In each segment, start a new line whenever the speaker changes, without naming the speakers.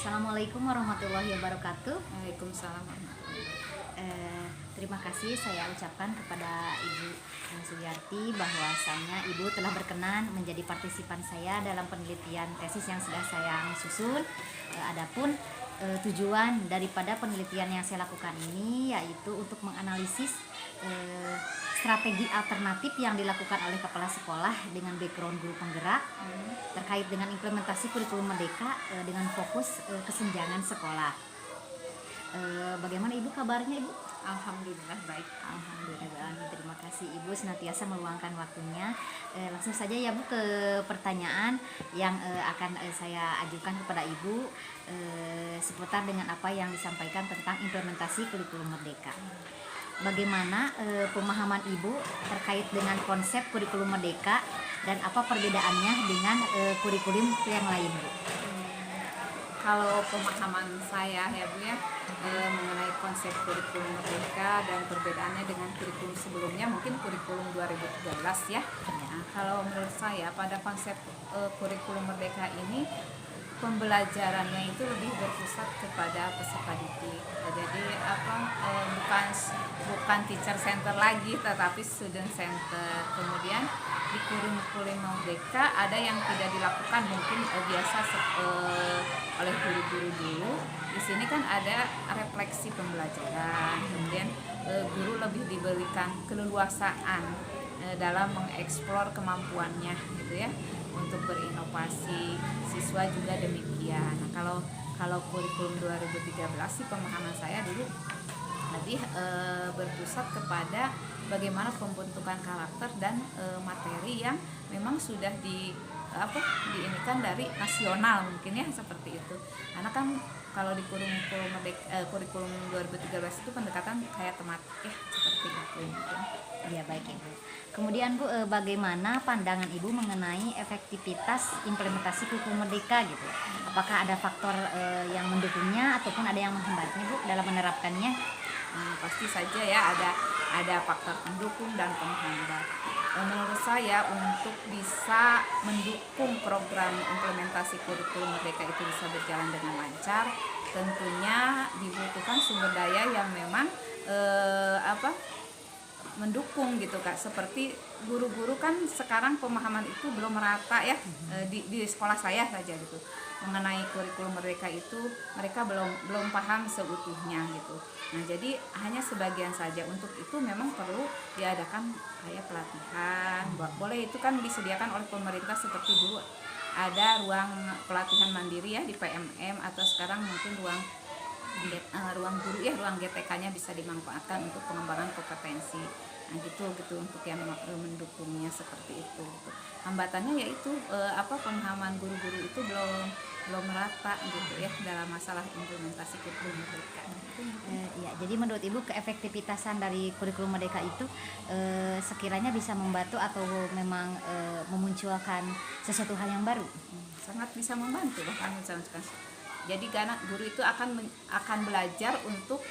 Assalamualaikum warahmatullahi wabarakatuh.
Waalaikumsalam.
Terima kasih saya ucapkan kepada Ibu Sugiyarti bahwasanya Ibu telah berkenan menjadi partisipan saya dalam penelitian tesis yang sudah saya susun. Adapun tujuan daripada penelitian yang saya lakukan ini yaitu untuk menganalisis strategi alternatif yang dilakukan oleh kepala sekolah dengan background guru penggerak terkait dengan implementasi kurikulum Merdeka dengan fokus kesenjangan sekolah. Bagaimana Ibu kabarnya Ibu?
Alhamdulillah baik.
Alhamdulillah, terima kasih Ibu senantiasa meluangkan waktunya. Langsung saja ya Bu ke pertanyaan yang akan saya ajukan kepada Ibu seputar dengan apa yang disampaikan tentang implementasi kurikulum Merdeka. Bagaimana pemahaman Ibu terkait dengan konsep kurikulum Merdeka dan apa perbedaannya dengan kurikulum yang lain Bu?
Kalau pemahaman saya ya Bu ya mengenai konsep kurikulum Merdeka dan perbedaannya dengan kurikulum sebelumnya, mungkin kurikulum 2013 ya. Nah, kalau menurut saya pada konsep kurikulum Merdeka ini pembelajarannya itu lebih berpusat kepada peserta didik. Jadi bukan teacher center lagi, tetapi student center. Kemudian di kurikulum Merdeka ada yang tidak dilakukan mungkin biasa oleh guru-guru dulu. Di sini kan ada refleksi pembelajaran. Kemudian guru lebih diberikan keleluasaan dalam mengeksplor kemampuannya gitu ya, untuk berinovasi. Siswa juga demikian. Nah, kalau kurikulum 2013 sih pemahaman saya dulu lebih berpusat kepada bagaimana pembentukan karakter dan materi yang memang sudah diinikan dari nasional mungkin ya, seperti itu. Karena kan kalau di kurikulum 2013 itu pendekatan kayak tematik ya, seperti itu mungkin.
Ya baik Ibu. Kemudian Bu, bagaimana pandangan Ibu mengenai efektivitas implementasi kurikulum Merdeka gitu? Apakah ada faktor yang mendukungnya ataupun ada yang menghambatnya Bu dalam menerapkannya?
Pasti saja ya ada faktor pendukung dan penghambat. Menurut saya untuk bisa mendukung program implementasi kurikulum Merdeka itu bisa berjalan dengan lancar, tentunya dibutuhkan sumber daya yang memang mendukung gitu Kak. Seperti guru-guru kan sekarang pemahaman itu belum merata ya, di sekolah saya saja gitu. Mengenai kurikulum Merdeka itu mereka belum paham seutuhnya gitu. Nah, jadi hanya sebagian saja. Untuk itu memang perlu diadakan kayak pelatihan. Boleh itu kan disediakan oleh pemerintah, seperti dulu ada ruang pelatihan mandiri ya di PMM, atau sekarang mungkin ruang guru ya, ruang GTK-nya bisa dimanfaatkan untuk pengembangan kompetensi. Nah, gitu untuk yang mendukungnya seperti itu. Hambatannya yaitu pemahaman guru-guru itu belum merata gitu ya dalam masalah implementasi kurikulum Merdeka.
Ya, jadi menurut Ibu keefektivitasan dari kurikulum Merdeka itu sekiranya bisa membantu atau memang memunculkan sesuatu hal yang baru?
Sangat bisa membantu bahkan misalkan. Jadi karena guru itu akan belajar untuk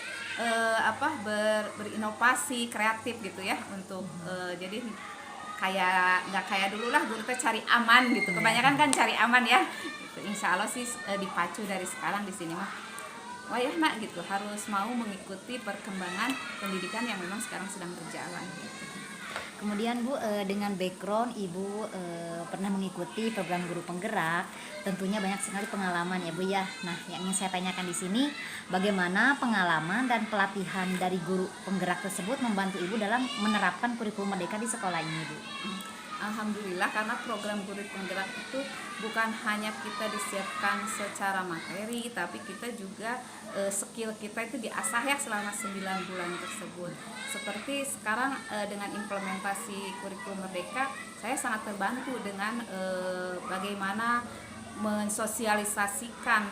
berinovasi kreatif gitu ya, untuk jadi nggak kayak dulu lah guru tuh cari aman gitu. Kebanyakan kan cari aman ya. Gitu. Insya Allah sih dipacu dari sekarang di sini mah. Wah ya nak gitu, harus mau mengikuti perkembangan pendidikan yang memang sekarang sedang berjalan. Gitu.
Kemudian Bu, dengan background Ibu pernah mengikuti program guru penggerak, tentunya banyak sekali pengalaman ya Bu ya. Nah, yang ingin saya tanyakan di sini, bagaimana pengalaman dan pelatihan dari guru penggerak tersebut membantu Ibu dalam menerapkan kurikulum Merdeka di sekolah ini Bu?
Alhamdulillah, karena program guru penggerak itu bukan hanya kita disiapkan secara materi, tapi kita juga skill kita itu diasah ya selama 9 bulan tersebut. Seperti sekarang dengan implementasi kurikulum Merdeka, saya sangat terbantu dengan bagaimana mensosialisasikan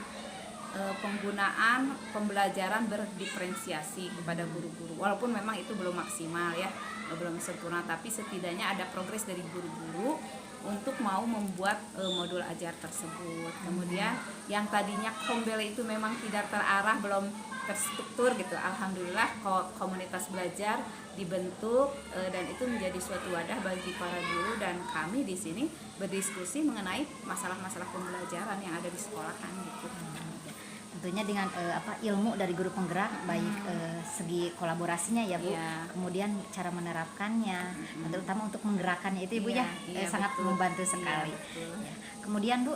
penggunaan pembelajaran berdiferensiasi kepada guru-guru. Walaupun memang itu belum maksimal ya, belum sempurna, tapi setidaknya ada progres dari guru-guru untuk mau membuat modul ajar tersebut. Kemudian yang tadinya kombel itu memang tidak terarah, belum terstruktur gitu. Alhamdulillah komunitas belajar dibentuk dan itu menjadi suatu wadah bagi para guru dan kami di sini berdiskusi mengenai masalah-masalah pembelajaran yang ada di sekolahan gitu.
tentunya dengan ilmu dari guru penggerak, baik segi kolaborasinya ya Bu,
Iya.
kemudian cara menerapkannya, terutama untuk menggerakkannya itu Ibu
Iya,
ya,
iya,
sangat
betul.
membantu
Iya,
sekali.
betul.
Ya. Kemudian Bu,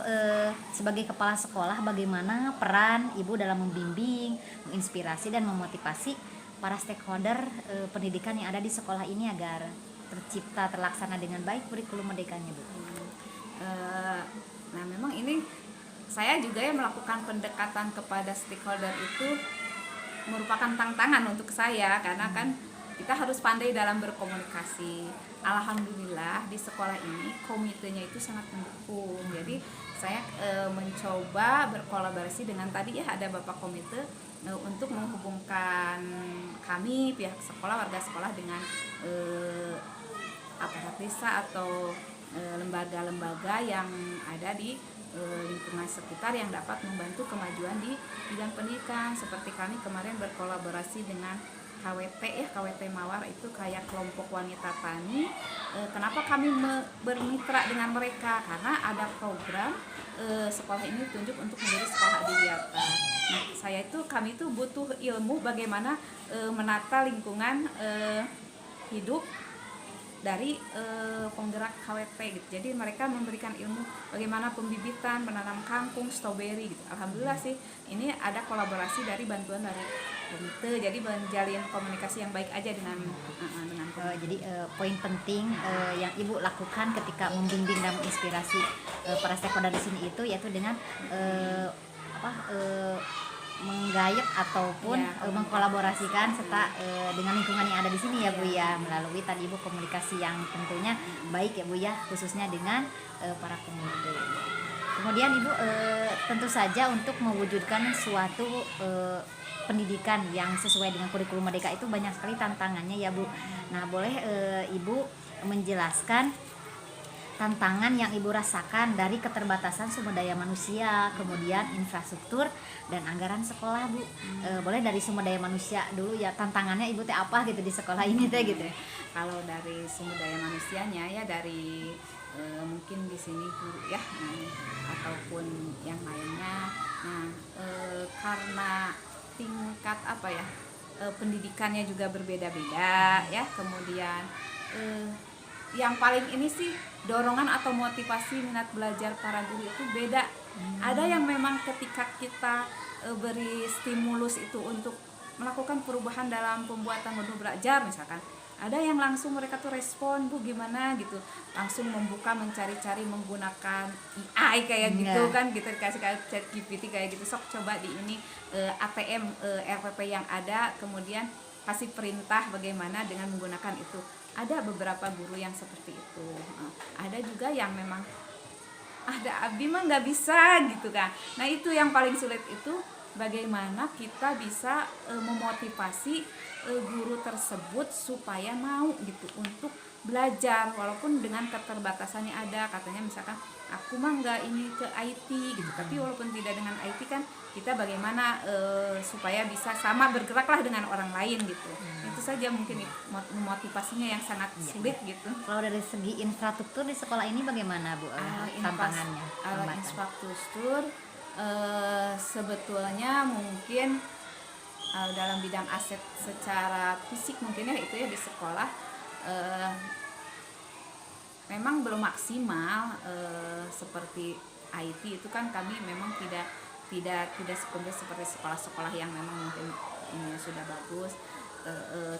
sebagai kepala sekolah bagaimana peran Ibu dalam membimbing, menginspirasi dan memotivasi para stakeholder pendidikan yang ada di sekolah ini agar terlaksana dengan baik kurikulum merdekanya Bu?
Eh, nah memang ini saya juga ya melakukan pendekatan kepada stakeholder itu merupakan tantangan untuk saya, karena kan kita harus pandai dalam berkomunikasi. Alhamdulillah di sekolah ini komitenya itu sangat mendukung. Jadi saya mencoba berkolaborasi dengan tadi ya ada Bapak Komite untuk menghubungkan kami pihak sekolah, warga sekolah dengan aparat desa atau lembaga-lembaga yang ada di lingkungan sekitar yang dapat membantu kemajuan di bidang pendidikan. Seperti kami kemarin berkolaborasi dengan KWT ya, KWT Mawar itu kayak kelompok wanita tani. Kenapa kami bermitra dengan mereka? Karena ada program sekolah ini ditunjuk untuk menjadi sekolah adiwiyata. Nah, kami itu butuh ilmu bagaimana menata lingkungan hidup dari penggerak KWT gitu. Jadi mereka memberikan ilmu bagaimana pembibitan, menanam kangkung, stroberi gitu. Alhamdulillah sih ini ada kolaborasi dari bantuan dari komite. Jadi menjalin komunikasi yang baik aja dengan
Jadi poin penting yang Ibu lakukan ketika membimbing dan menginspirasi para stakeholder di sini itu yaitu dengan menggayat ataupun mengkolaborasikan serta dengan lingkungan yang ada di sini ya Bu ya, melalui tadi Ibu komunikasi yang tentunya baik ya Bu ya, khususnya dengan para komite. Kemudian Ibu tentu saja untuk mewujudkan suatu pendidikan yang sesuai dengan kurikulum merdeka itu banyak sekali tantangannya ya Bu. Nah boleh Ibu menjelaskan tantangan yang Ibu rasakan dari keterbatasan sumber daya manusia, kemudian infrastruktur dan anggaran sekolah Bu. Boleh dari sumber daya manusia dulu ya, tantangannya Ibu teh apa gitu di sekolah ini teh gitu.
Kalau dari sumber daya manusianya ya dari mungkin di sini guru ya ataupun yang lainnya. Nah karena tingkat pendidikannya juga berbeda-beda ya, kemudian yang paling ini sih dorongan atau motivasi minat belajar para guru itu beda. Ada yang memang ketika kita beri stimulus itu untuk melakukan perubahan dalam pembuatan modul belajar misalkan, ada yang langsung mereka tuh respon, Bu gimana gitu, langsung membuka mencari-cari menggunakan AI kayak gitu kan, kita dikasih chat GPT kayak gitu, sok coba di ini ATM RPP yang ada, kemudian kasih perintah bagaimana dengan menggunakan itu. Ada beberapa guru yang seperti itu. Ada juga yang memang ada Abi mah nggak bisa gitu kan. Nah itu yang paling sulit itu bagaimana kita bisa memotivasi guru tersebut supaya mau gitu untuk belajar walaupun dengan keterbatasannya ada. Katanya misalkan aku mah nggak ini ke IT gitu, tapi walaupun tidak dengan IT kan kita bagaimana supaya bisa sama bergeraklah dengan orang lain gitu. Itu saja mungkin motivasinya yang sangat sulit gitu.
Kalau dari segi infrastruktur di sekolah ini bagaimana Bu tantangannya?
Infrastruktur sebetulnya mungkin dalam bidang aset secara fisik mungkin ya itu ya di sekolah memang belum maksimal seperti IT itu kan kami memang tidak seperti sekolah-sekolah yang memang mungkin ini sudah bagus,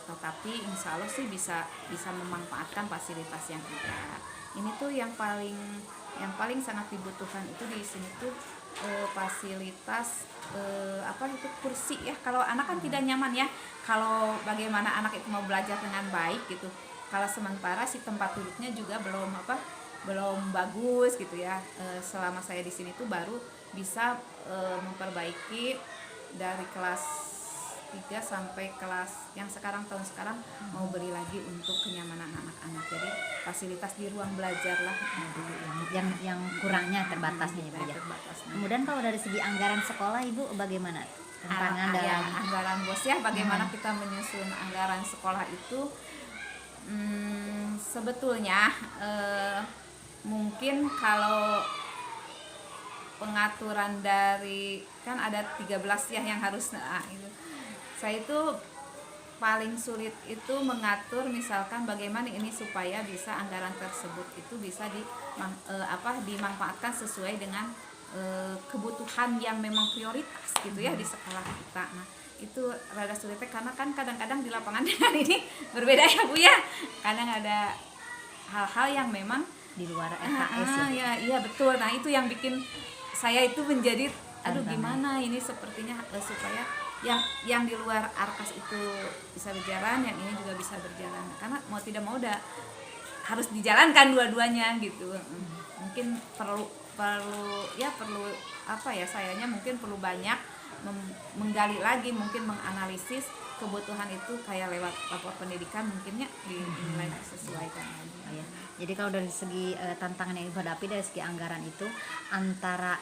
tetapi insya Allah sih bisa memanfaatkan fasilitas yang ada. Ini tuh yang paling sangat dibutuhkan itu di sini tuh fasilitas itu kursi ya. Kalau anak kan tidak nyaman ya, kalau bagaimana anak itu mau belajar dengan baik gitu. Kalau sementara si tempat duduknya juga belum bagus gitu ya. Selama saya di sini tuh baru bisa memperbaiki dari kelas 3 sampai kelas yang tahun sekarang mau beli lagi untuk kenyamanan anak-anak. Jadi fasilitas di ruang belajar lah
yang kurangnya terbatasnya ya. Kemudian kalau dari segi anggaran sekolah Ibu bagaimana? Tantangan dalam
anggaran bos ya, bagaimana kita menyusun anggaran sekolah itu sebetulnya mungkin kalau pengaturan dari kan ada 13 ya yang harus itu. Saya itu paling sulit itu mengatur misalkan bagaimana ini supaya bisa anggaran tersebut itu bisa dimanfaatkan sesuai dengan kebutuhan yang memang prioritas gitu ya di sekolah kita. Nah, itu rada sulitnya karena kan kadang-kadang di lapangan dengan ini berbeda ya Bu ya. Kadang ada hal-hal yang memang
di luar RKS ya.
Iya betul. Nah, itu yang bikin saya itu menjadi aduh
Tantangan.
gimana ini sepertinya supaya yang di luar RKS itu bisa berjalan, yang ini juga bisa berjalan. Karena mau tidak mau harus dijalankan dua-duanya gitu. Mungkin perlu sayanya mungkin perlu banyak menggali lagi, mungkin menganalisis kebutuhan itu kayak lewat lapor pendidikan mungkinnya dinilai disesuaikan lagi.
Ya. Jadi kalau dari segi tantangan yang dihadapi dari segi anggaran itu antara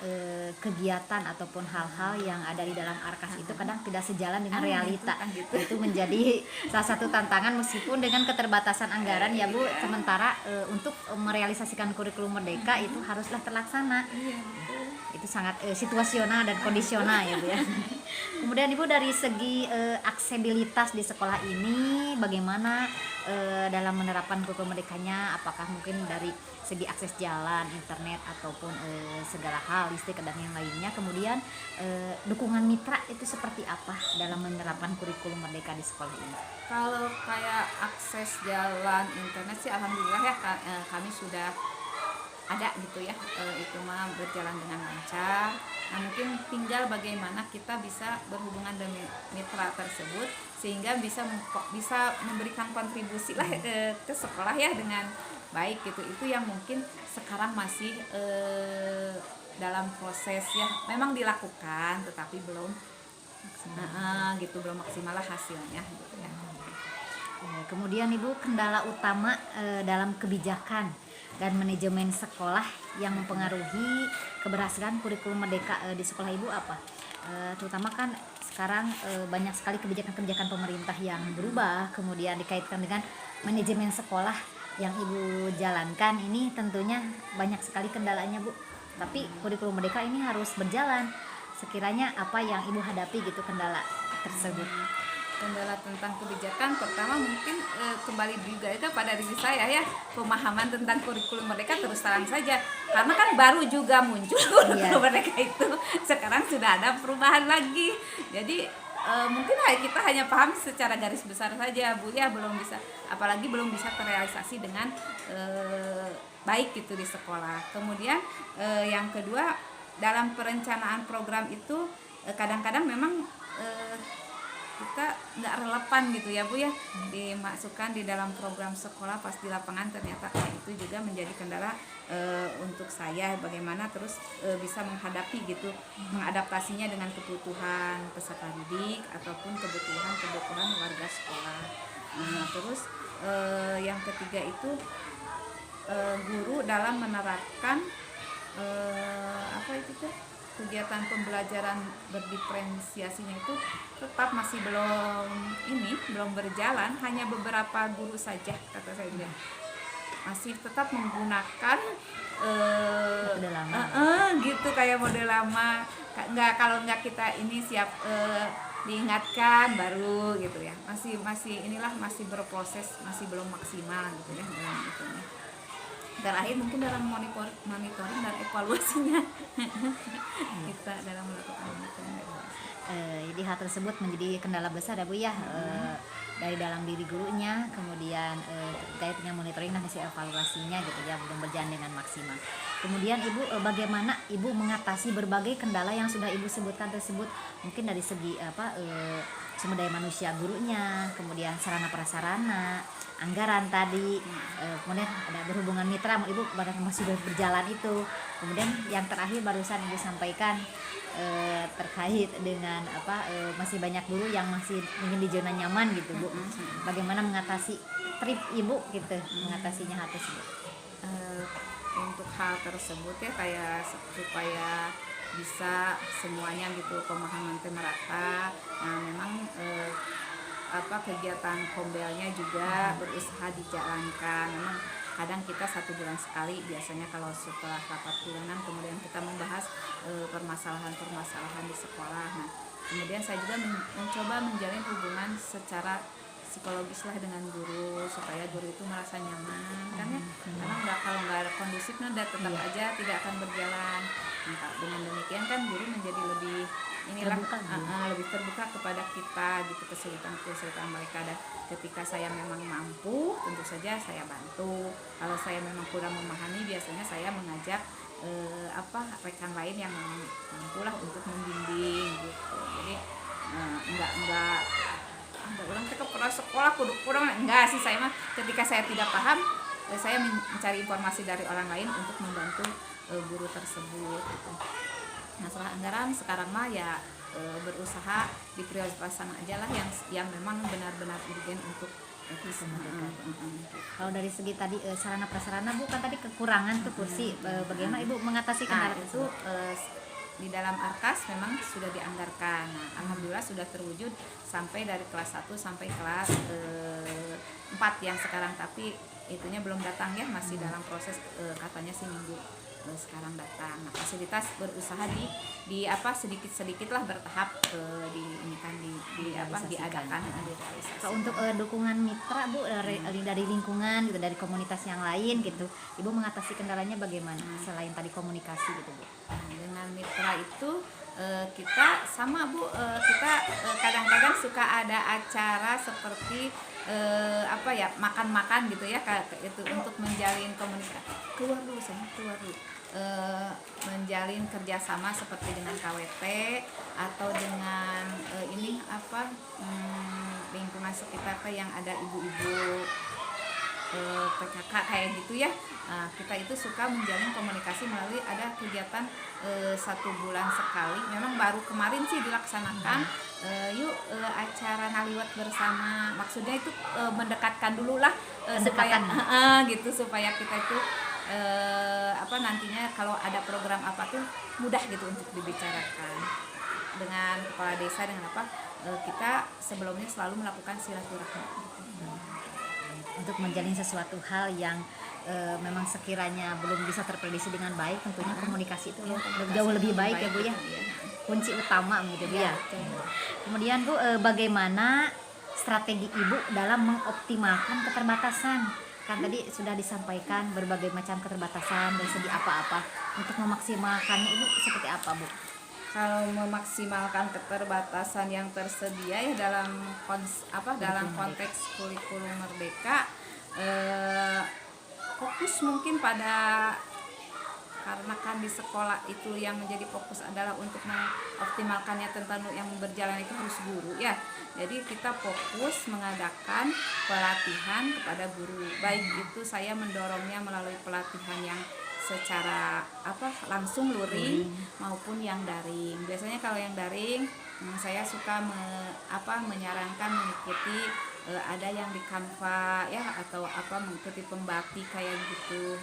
kegiatan ataupun hal-hal yang ada di dalam RKS itu kadang tidak sejalan dengan realita. Itu menjadi salah satu tantangan meskipun dengan keterbatasan anggaran ya Bu. Sementara untuk merealisasikan kurikulum Merdeka itu haruslah terlaksana. Itu sangat situasional dan kondisional ya Bu ya. Kemudian Ibu dari segi aksesibilitas di sekolah ini bagaimana dalam menerapkan kurikulum Merdekanya, apakah mungkin dari segi akses jalan, internet ataupun segala hal listrik dan yang lainnya. Kemudian dukungan mitra itu seperti apa dalam menerapkan kurikulum Merdeka di sekolah ini?
Kalau kayak akses jalan internet sih alhamdulillah ya kami sudah ada gitu ya, itu mah berjalan dengan lancar. Nah, mungkin tinggal bagaimana kita bisa berhubungan dengan mitra tersebut sehingga bisa memberikan kontribusi lah ke sekolah ya dengan baik gitu. Itu yang mungkin sekarang masih dalam proses ya, memang dilakukan tetapi belum belum maksimal lah hasilnya gitu ya.
Kemudian Ibu, kendala utama dalam kebijakan dan manajemen sekolah yang mempengaruhi keberhasilan kurikulum Merdeka di sekolah Ibu apa? Terutama kan sekarang banyak sekali kebijakan-kebijakan pemerintah yang berubah, kemudian dikaitkan dengan manajemen sekolah yang Ibu jalankan ini tentunya banyak sekali kendalanya Bu. Tapi kurikulum Merdeka ini harus berjalan. Sekiranya apa yang Ibu hadapi gitu kendala tersebut?
Kendala tentang kebijakan pertama mungkin kembali juga itu pada diri saya ya, pemahaman tentang kurikulum Merdeka terus terang saja karena kan baru juga muncul kurikulum Merdeka itu, sekarang sudah ada perubahan lagi. Jadi mungkin kita hanya paham secara garis besar saja Bu ya, belum bisa, apalagi belum bisa terrealisasi dengan baik gitu di sekolah. Kemudian yang kedua, dalam perencanaan program itu kadang-kadang memang kita nggak relevan gitu ya Bu ya, dimasukkan di dalam program sekolah pas di lapangan ternyata itu juga menjadi kendala untuk saya, bagaimana terus bisa menghadapi gitu, mengadaptasinya dengan kebutuhan peserta didik ataupun kebutuhan warga sekolah. Terus yang ketiga itu guru dalam menerapkan kegiatan pembelajaran berdiferensiasinya itu tetap masih belum berjalan, hanya beberapa guru saja kata saya bilang masih tetap menggunakan
Model lama.
Gitu kayak model lama, kalau nggak kita ini siap diingatkan baru gitu ya, masih berproses, masih belum maksimal gitu ya dalam itunya. Terakhir mungkin dalam monitoring dan evaluasinya kita dalam melakukan monitoring dan evaluasi.
Jadi hal tersebut menjadi kendala besar ya Bu ya, dari dalam diri gurunya, kemudian terkait dengan monitoring dan hasil evaluasinya gitu ya, belum berjalan dengan maksimal. Kemudian Ibu, bagaimana Ibu mengatasi berbagai kendala yang sudah Ibu sebutkan tersebut, mungkin dari segi sumber daya manusia gurunya, kemudian sarana prasarana, anggaran tadi, kemudian ada berhubungan mitra Ibu masih berjalan itu. Kemudian yang terakhir barusan Ibu sampaikan terkait dengan masih banyak guru yang masih ingin di zona nyaman gitu Bu. Bagaimana mengatasi trip Ibu gitu, mengatasinya hal tersebut?
Untuk hal tersebut ya, kayak supaya bisa semuanya gitu pemahaman merata. Nah, memang kegiatan kombelnya juga berusaha dijalankan. Memang kadang kita 1 bulan sekali biasanya kalau setelah rapat bulanan, kemudian kita membahas permasalahan-permasalahan di sekolah. Nah, kemudian saya juga mencoba menjalin hubungan secara psikologis lah dengan guru supaya guru itu merasa nyaman kan ya, karena kalau nggak ada kondusif tetap aja tidak akan berjalan. Nah, dengan demikian kan guru menjadi lebih lebih terbuka kepada kita gitu, kesulitan mereka. Dan ketika saya memang mampu, tentu saja saya bantu. Kalau saya memang kurang memahami, biasanya saya mengajak rekan lain yang mampu lah untuk membimbing gitu. Jadi enggak orang ke sekolah kudu kurang, enggak sih. Saya mah ketika saya tidak paham, saya mencari informasi dari orang lain untuk membantu guru tersebut gitu. Masalah anggaran sekarang mah ya berusaha diprioritaskan aja lah yang memang benar-benar urgen untuk
Kalau dari segi tadi sarana prasarana Bu, kan tadi kekurangan tuh kursi, bagaimana Ibu mengatasi kendala
itu di dalam Arkas memang sudah dianggarkan. Nah, alhamdulillah sudah terwujud sampai dari kelas 1 sampai kelas 4 yang sekarang, tapi itunya belum datang ya, masih dalam proses, katanya sih minggu sekarang datang. Nah, fasilitas berusaha di sedikit-sedikit lah bertahap diadakan, direalisasi.
Kalau untuk dukungan mitra Bu dari lingkungan gitu, dari komunitas yang lain gitu, Ibu mengatasi kendalanya bagaimana selain tadi komunikasi gitu Bu?
Dengan mitra itu kita sama Bu, kita kadang-kadang suka ada acara seperti makan-makan gitu ya, itu untuk menjalin komunikasi. Keluar dulu, menjalin kerjasama seperti dengan KWT atau dengan lingkungan sekitar yang ada ibu-ibu PKK kayak gitu ya. Kita itu suka menjalin komunikasi melalui ada kegiatan 1 bulan sekali. Memang baru kemarin sih dilaksanakan. Acara ngaliwat bersama, maksudnya itu mendekatkan dulu lah supaya kita itu nantinya kalau ada program apa tuh mudah gitu untuk dibicarakan dengan kepala desa, dengan kita sebelumnya selalu melakukan silaturahmi
untuk menjalin sesuatu hal yang memang sekiranya belum bisa terprediksi dengan baik, tentunya komunikasi itu jauh lebih baik ya Bu ya, kunci utama gitu Bu ya. Kemudian Bu, bagaimana strategi Ibu dalam mengoptimalkan keterbatasan? Kan tadi sudah disampaikan berbagai macam keterbatasan dari segi apa-apa, untuk memaksimalkannya Ibu seperti apa Bu?
Kalau memaksimalkan keterbatasan yang tersedia ya dalam konteks kurikulum merdeka, fokus mungkin pada, karena kan di sekolah itu yang menjadi fokus adalah untuk mengoptimalkannya tentang yang berjalan itu harus guru ya. Jadi kita fokus mengadakan pelatihan kepada guru, baik itu saya mendorongnya melalui pelatihan yang secara langsung luring maupun yang daring. Biasanya kalau yang daring saya suka menyarankan mengikuti ada yang di Canva ya, atau mengikuti pembakti kayak gitu.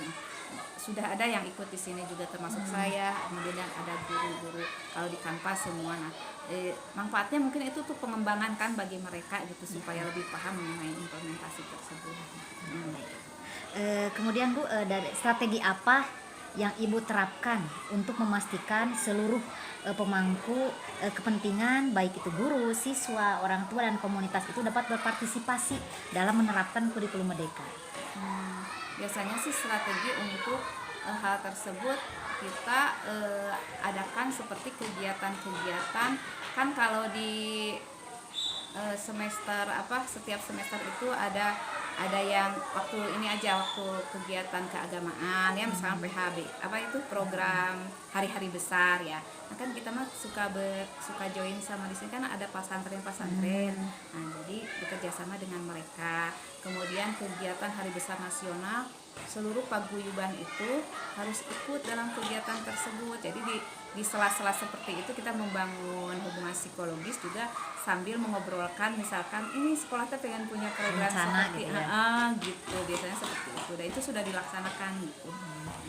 Sudah ada yang ikut di sini juga termasuk saya, kemudian ada guru-guru kalau di Canva semua. Nah, manfaatnya mungkin itu tuh pengembangan kan bagi mereka gitu, supaya lebih paham mengenai implementasi tersebut.
Kemudian Bu, dari strategi apa yang Ibu terapkan untuk memastikan seluruh pemangku kepentingan, baik itu guru, siswa, orang tua dan komunitas itu dapat berpartisipasi dalam menerapkan kurikulum merdeka?
Biasanya sih strategi untuk hal tersebut kita adakan seperti kegiatan-kegiatan kan. Kalau di setiap semester itu ada yang waktu kegiatan keagamaan ya, misalnya PHB itu program hari-hari besar ya. Nah, kan kita mah suka join sama di sini kan ada pesantren. Nah, jadi bekerja sama dengan mereka. Kemudian kegiatan hari besar nasional, seluruh paguyuban itu harus ikut dalam kegiatan tersebut. Jadi di sela-sela seperti itu kita membangun hubungan psikologis juga sambil mengobrolkan, misalkan ini sekolah teh pengen punya program seperti gitu, gitu biasanya seperti itu. Dan itu sudah dilaksanakan gitu,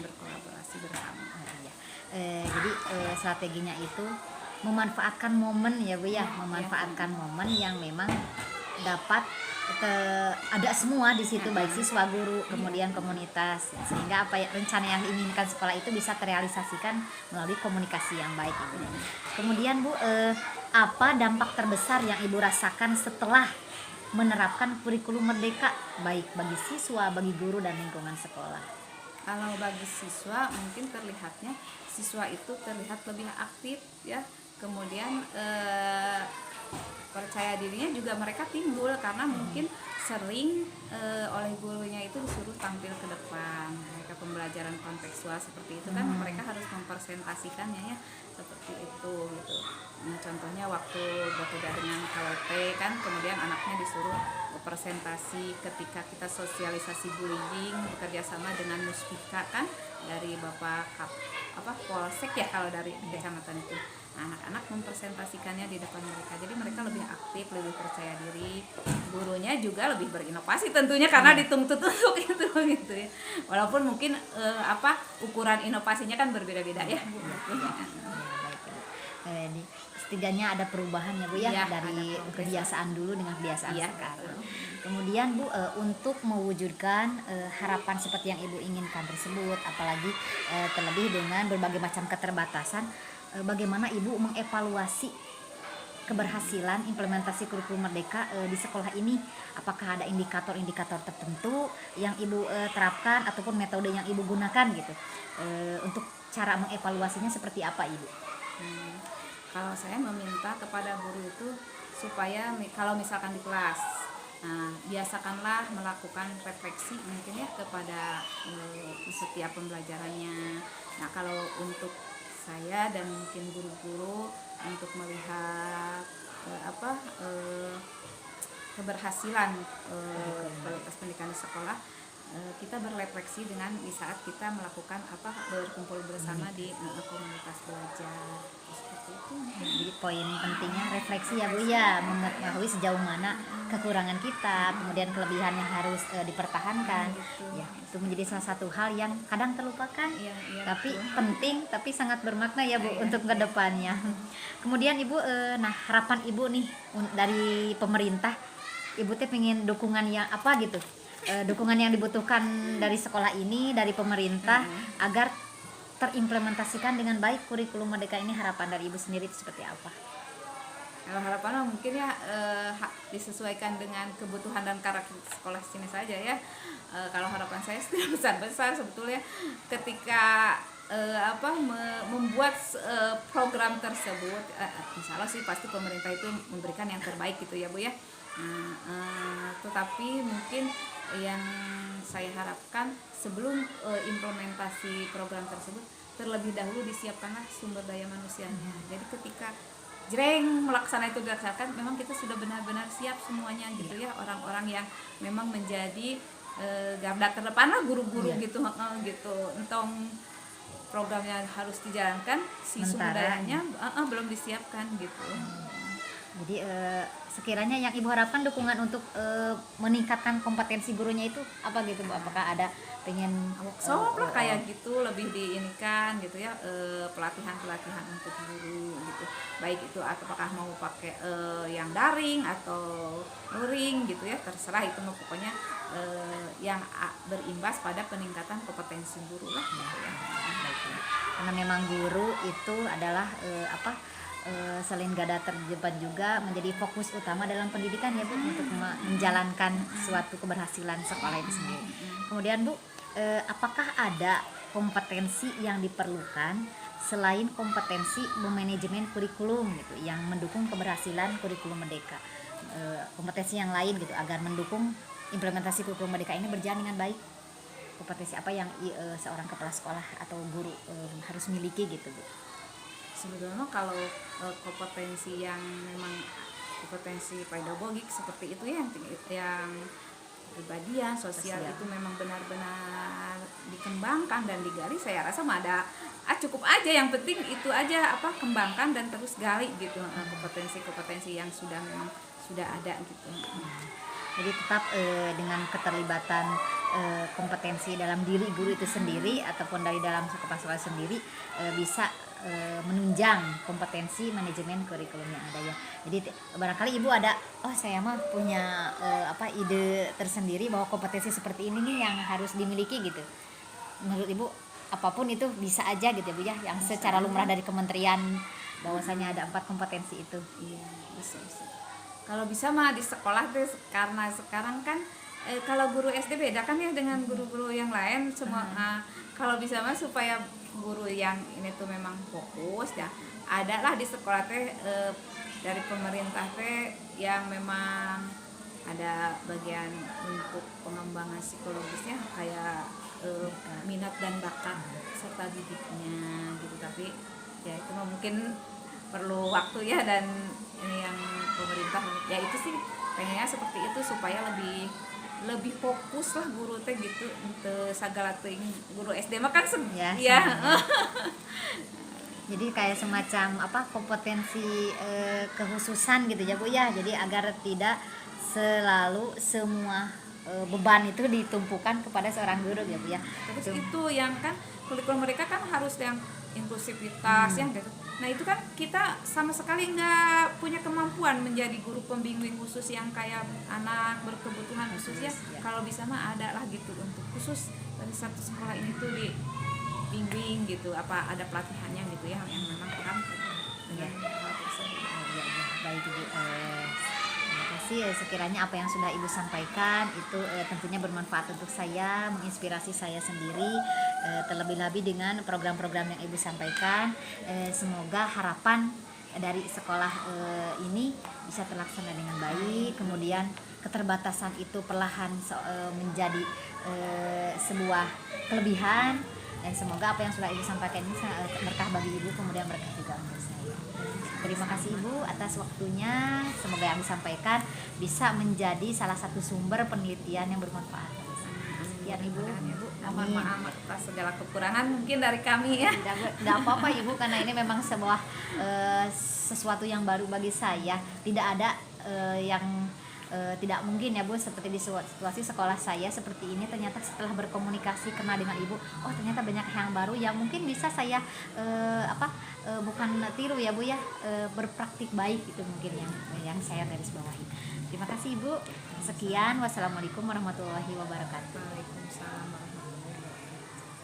berkolaborasi bersama.
Jadi strateginya itu memanfaatkan momen ya Bu ya, memanfaatkan momen yang memang dapat ada semua di situ, baik siswa, guru, kemudian komunitas, sehingga apa ya, rencana yang diinginkan sekolah itu bisa terrealisasikan melalui komunikasi yang baik, Ibu. Kemudian Bu, apa dampak terbesar yang Ibu rasakan setelah menerapkan kurikulum merdeka, baik bagi siswa, bagi guru dan lingkungan sekolah?
Kalau bagi siswa mungkin terlihatnya siswa itu terlihat lebih aktif ya, kemudian percaya dirinya juga mereka timbul karena mungkin sering oleh gurunya itu disuruh tampil ke depan. Mereka pembelajaran kontekstual seperti itu kan mereka harus mempresentasikannya ya, seperti itu gitu. Nah, contohnya waktu bekerja dengan KWP kan, kemudian anaknya disuruh presentasi ketika kita sosialisasi bullying bekerja sama dengan Muspika kan, dari Bapak Polsek ya kalau dari kecamatan itu. Nah, anak-anak mempresentasikannya di depan mereka, jadi mereka lebih aktif, lebih percaya diri. Gurunya juga lebih berinovasi tentunya karena dituntut untuk itu gitu ya. Walaupun mungkin ukuran inovasinya kan berbeda-beda ya.
Jadi setidaknya ada perubahan ya Bu ya,
Iya,
dari
ada progres.
kebiasaan dulu dengan kebiasaan
Iya,
sekarang.
betul.
Kemudian Bu, untuk mewujudkan harapan seperti yang Ibu inginkan tersebut, apalagi terlebih dengan berbagai macam keterbatasan, bagaimana Ibu mengevaluasi keberhasilan implementasi kurikulum merdeka di sekolah ini? Apakah ada indikator-indikator tertentu yang Ibu terapkan ataupun metode yang Ibu gunakan gitu? Untuk cara mengevaluasinya seperti apa Ibu?
Kalau saya meminta kepada guru itu supaya kalau misalkan di kelas, nah biasakanlah melakukan refleksi mungkin ya kepada setiap pembelajarannya. Nah kalau untuk saya dan mungkin guru-guru untuk melihat keberhasilan kualitas pendidikan di sekolah, kita berrefleksi dengan di saat kita melakukan berkumpul bersama di komunitas belajar seperti itu.
Jadi poin pentingnya refleksi ya Bu ya, mengetahui sejauh mana kekurangan kita, kemudian kelebihan yang harus dipertahankan.
Gitu.
Ya, itu menjadi salah satu hal yang kadang terlupakan,
Iya,
tapi
betul.
penting, tapi sangat bermakna ya Bu
Iya.
untuk kedepannya. Kemudian Ibu, nah harapan Ibu nih dari pemerintah, Ibu teh pengen dukungan yang apa gitu? Dukungan yang dibutuhkan dari sekolah ini, dari pemerintah, agar terimplementasikan dengan baik kurikulum merdeka ini, harapan dari Ibu sendiri itu seperti apa?
Kalau harapannya mungkin ya disesuaikan dengan kebutuhan dan karakter sekolah sini saja ya. Kalau harapan saya tidak besar-besar sebetulnya ketika membuat program tersebut, insya Allah sih pasti pemerintah itu memberikan yang terbaik gitu ya Bu ya. Tetapi mungkin yang saya harapkan sebelum implementasi program tersebut terlebih dahulu disiapkanlah sumber daya manusianya. Jadi ketika melaksanakan itu dilaksanakan, memang kita sudah benar-benar siap semuanya gitu ya, orang-orang yang memang menjadi garda terdepan lah, guru-guru gitu gitu. Entong programnya harus dijalankan, si sumber dayanya belum disiapkan gitu.
Jadi sekiranya yang Ibu harapkan dukungan untuk meningkatkan kompetensi gurunya itu apa gitu Bu? Apakah ada pengen
workshop lah kayak gitu, lebih diinikan gitu ya, pelatihan-pelatihan untuk guru gitu, baik itu apakah mau pakai yang daring atau luring gitu ya, terserah itu mah pokoknya yang berimbas pada peningkatan kompetensi guru lah gitu ya.
Karena memang guru itu adalah selain garda terdepan juga menjadi fokus utama dalam pendidikan ya Bu, untuk menjalankan suatu keberhasilan sekolah itu sendiri. Kemudian Bu, apakah ada kompetensi yang diperlukan selain kompetensi memanajemen kurikulum gitu yang mendukung keberhasilan kurikulum merdeka? Kompetensi yang lain gitu agar mendukung implementasi kurikulum merdeka ini berjalan dengan baik. Kompetensi apa yang seorang kepala sekolah atau guru harus miliki gitu Bu?
Sebetulnya kalau kompetensi yang memang kompetensi pedagogik seperti itu ya, yang kepribadian sosial itu memang benar-benar dikembangkan dan digali, saya rasa mah ada cukup aja, yang penting itu aja kembangkan dan terus gali gitu kompetensi-kompetensi yang memang sudah ada gitu.
Jadi tetap dengan keterlibatan kompetensi dalam diri guru itu sendiri ataupun dari dalam kepala sekolah sendiri bisa menunjang kompetensi manajemen kurikulum yang ada ya. Jadi barangkali ibu ada, oh saya mah punya ide tersendiri bahwa kompetensi seperti ini nih yang harus dimiliki gitu. Menurut ibu apapun itu bisa aja gitu ya Bu ya, yang secara lumrah dari kementerian bahwasanya ada 4 kompetensi itu.
Iya, bisa. Kalau bisa mah di sekolah tuh, karena sekarang kan kalau guru SD beda kan ya dengan guru-guru yang lain semua. Kalau bisa mah supaya guru yang ini tuh memang fokus ya, ada lah di sekolah teh dari pemerintah teh yang memang ada bagian untuk pengembangan psikologisnya kayak minat dan bakat serta didiknya gitu. Tapi ya itu mah mungkin perlu waktu ya, dan ini yang pemerintah ya itu sih pengennya seperti itu supaya lebih fokus lah guru teh gitu untuk segala ting guru SD mah kan ya.
Jadi kayak semacam kompetensi kekhususan gitu ya Bu ya. Jadi agar tidak selalu semua beban itu ditumpukan kepada seorang guru ya Bu ya.
Terus itu yang kan kurikulum mereka kan harus yang inklusivitas yang gitu. Nah itu kan kita sama sekali nggak punya kemampuan menjadi guru pembimbing khusus yang kayak anak berkebutuhan khusus ya. Kalau bisa mah ada lah gitu untuk khusus dari satu sekolah ini tuh dibimbing gitu, apa ada pelatihannya gitu ya yang memang paham dengan hal tersebut.
Baik Ibu. Terima kasih sekiranya apa yang sudah Ibu sampaikan itu tentunya bermanfaat untuk saya, menginspirasi saya sendiri, terlebih-lebih dengan program-program yang Ibu sampaikan. Semoga harapan dari sekolah ini bisa terlaksana dengan baik, kemudian keterbatasan itu perlahan menjadi sebuah kelebihan, dan semoga apa yang sudah Ibu sampaikan ini berkah bagi Ibu, kemudian berkah juga untuk saya. Terima kasih Ibu atas waktunya. Semoga yang disampaikan bisa menjadi salah satu sumber penelitian yang bermanfaat. Sekian Ibu.
Mohon maaf atas segala kekurangan mungkin dari kami ya.
Tidak apa-apa Ibu, karena ini memang sebuah sesuatu yang baru bagi saya. Tidak ada yang tidak mungkin ya Bu, seperti di situasi sekolah saya seperti ini. Ternyata setelah berkomunikasi kenal dengan Ibu, oh ternyata banyak yang baru yang mungkin bisa saya bukan tiru ya Bu ya, berpraktik baik itu mungkin yang saya garis bawahi. Terima kasih Ibu. Sekian, wassalamualaikum warahmatullahi wabarakatuh.
Waalaikumsalam.